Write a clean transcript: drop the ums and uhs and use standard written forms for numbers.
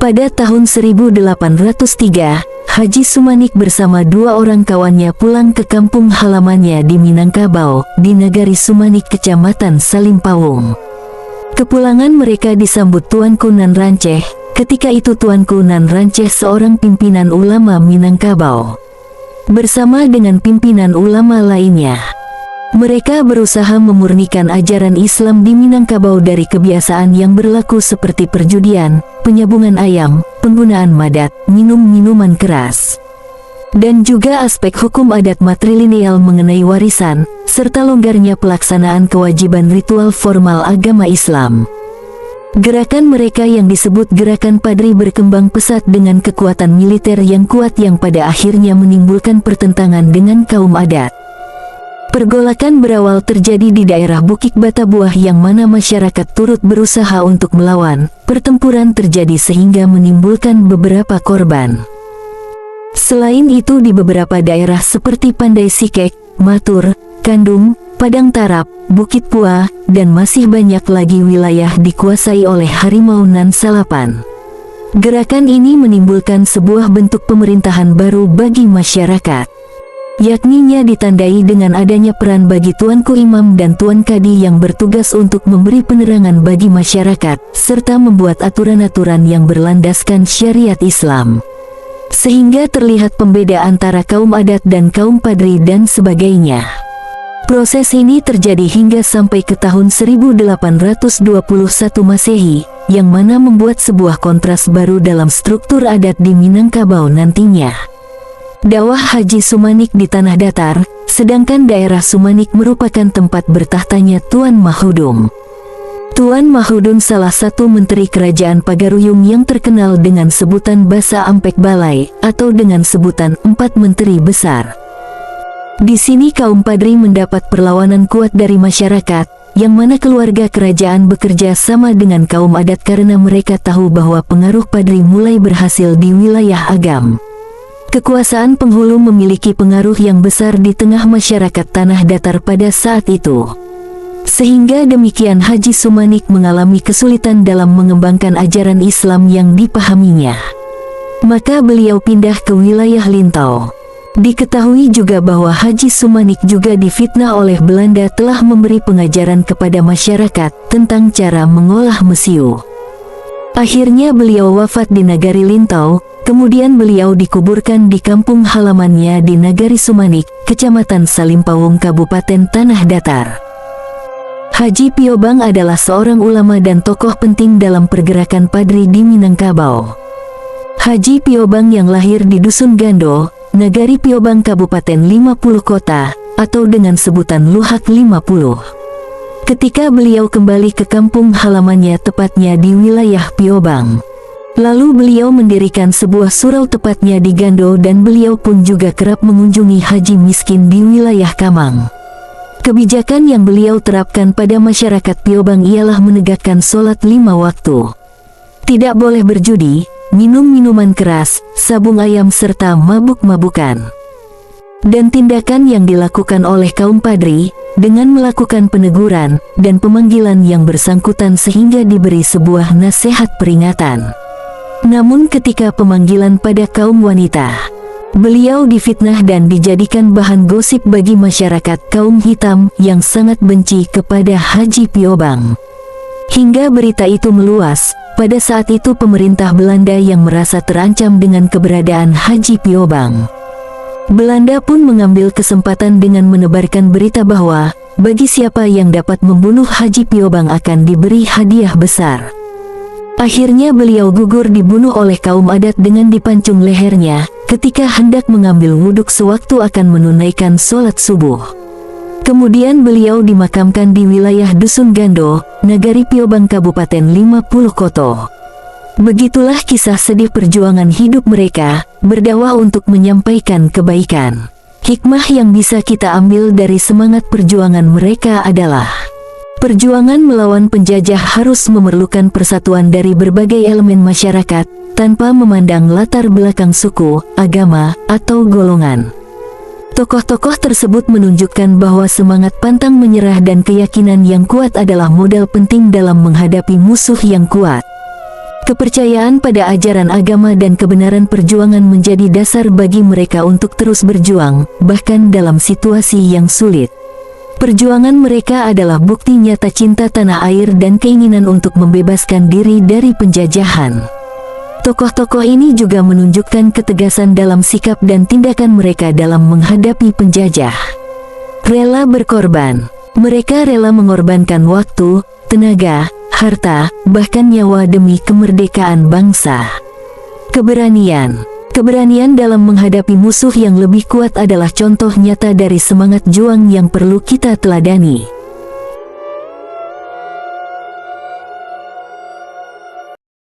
Pada tahun 1803, Haji Sumanik bersama dua orang kawannya pulang ke kampung halamannya di Minangkabau, di Nagari Sumanik, Kecamatan Salimpawung. Kepulangan mereka disambut Tuanku Nan Ranceh. Ketika itu Tuanku Nan Ranceh seorang pimpinan ulama Minangkabau, bersama dengan pimpinan ulama lainnya. Mereka berusaha memurnikan ajaran Islam di Minangkabau dari kebiasaan yang berlaku seperti perjudian, penyabungan ayam, penggunaan madat, minum minuman keras, dan juga aspek hukum adat matrilineal mengenai warisan, serta longgarnya pelaksanaan kewajiban ritual formal agama Islam. Gerakan mereka yang disebut Gerakan Padri berkembang pesat dengan kekuatan militer yang kuat yang pada akhirnya menimbulkan pertentangan dengan kaum adat. Pergolakan berawal terjadi di daerah Bukit Batabuah yang mana masyarakat turut berusaha untuk melawan. Pertempuran terjadi sehingga menimbulkan beberapa korban. Selain itu di beberapa daerah seperti Pandai Sikek, Matur, Kandung, Padang Tarap, Bukit Pua, dan masih banyak lagi wilayah dikuasai oleh harimau Nan Salapan. Gerakan ini menimbulkan sebuah bentuk pemerintahan baru bagi masyarakat, yakninya ditandai dengan adanya peran bagi Tuanku Imam dan Tuan Kadi yang bertugas untuk memberi penerangan bagi masyarakat, serta membuat aturan-aturan yang berlandaskan syariat Islam. Sehingga terlihat pembeda antara kaum adat dan kaum padri dan sebagainya. Proses ini terjadi hingga sampai ke tahun 1821 Masehi, yang mana membuat sebuah kontras baru dalam struktur adat di Minangkabau nantinya. Dakwah Haji Sumanik di tanah datar, sedangkan daerah Sumanik merupakan tempat bertahtanya Tuan Mahudum. Tuan Mahudum salah satu menteri kerajaan Pagaruyung yang terkenal dengan sebutan Basa Ampek Balai, atau dengan sebutan Empat Menteri Besar. Di sini kaum padri mendapat perlawanan kuat dari masyarakat, yang mana keluarga kerajaan bekerja sama dengan kaum adat karena mereka tahu bahwa pengaruh padri mulai berhasil di wilayah Agam. Kekuasaan penghulu memiliki pengaruh yang besar di tengah masyarakat tanah datar pada saat itu. Sehingga demikian Haji Sumanik mengalami kesulitan dalam mengembangkan ajaran Islam yang dipahaminya. Maka beliau pindah ke wilayah Lintau. Diketahui juga bahwa Haji Sumanik juga difitnah oleh Belanda telah memberi pengajaran kepada masyarakat tentang cara mengolah mesiu. Akhirnya beliau wafat di Nagari Lintau. Kemudian beliau dikuburkan di kampung halamannya di Nagari Sumanik, Kecamatan Salimpawung, Kabupaten Tanah Datar. Haji Piobang adalah seorang ulama dan tokoh penting dalam pergerakan padri di Minangkabau. Haji Piobang yang lahir di Dusun Gando, Nagari Piobang, Kabupaten 50 Kota, atau dengan sebutan Luhak 50. Ketika beliau kembali ke kampung halamannya tepatnya di wilayah Piobang, lalu beliau mendirikan sebuah surau tepatnya di Gando dan beliau pun juga kerap mengunjungi haji miskin di wilayah Kamang. Kebijakan yang beliau terapkan pada masyarakat Piobang ialah menegakkan sholat 5 waktu. Tidak boleh berjudi, minum minuman keras, sabung ayam serta mabuk-mabukan. Dan tindakan yang dilakukan oleh kaum padri, dengan melakukan peneguran dan pemanggilan yang bersangkutan sehingga diberi sebuah nasihat peringatan. Namun ketika pemanggilan pada kaum wanita, beliau difitnah dan dijadikan bahan gosip bagi masyarakat kaum hitam yang sangat benci kepada Haji Piobang. Hingga berita itu meluas, pada saat itu pemerintah Belanda yang merasa terancam dengan keberadaan Haji Piobang. Belanda pun mengambil kesempatan dengan menebarkan berita bahwa, bagi siapa yang dapat membunuh Haji Piobang akan diberi hadiah besar. Akhirnya beliau gugur dibunuh oleh kaum adat dengan dipancung lehernya, ketika hendak mengambil wuduk sewaktu akan menunaikan sholat subuh. Kemudian beliau dimakamkan di wilayah Dusun Gando, Nagari Piobang, Kabupaten 50 Koto. Begitulah kisah sedih perjuangan hidup mereka, berdakwah untuk menyampaikan kebaikan. Hikmah yang bisa kita ambil dari semangat perjuangan mereka adalah, Perjuangan melawan penjajah harus memerlukan persatuan dari berbagai elemen masyarakat, tanpa memandang latar belakang suku, agama, atau golongan. Tokoh-tokoh tersebut menunjukkan bahwa semangat pantang menyerah dan keyakinan yang kuat adalah modal penting dalam menghadapi musuh yang kuat. Kepercayaan pada ajaran agama dan kebenaran perjuangan menjadi dasar bagi mereka untuk terus berjuang, bahkan dalam situasi yang sulit. Perjuangan mereka adalah bukti nyata cinta tanah air dan keinginan untuk membebaskan diri dari penjajahan. Tokoh-tokoh ini juga menunjukkan ketegasan dalam sikap dan tindakan mereka dalam menghadapi penjajah. Rela berkorban. Mereka rela mengorbankan waktu, tenaga, harta, bahkan nyawa demi kemerdekaan bangsa. Keberanian. Keberanian dalam menghadapi musuh yang lebih kuat adalah contoh nyata dari semangat juang yang perlu kita teladani.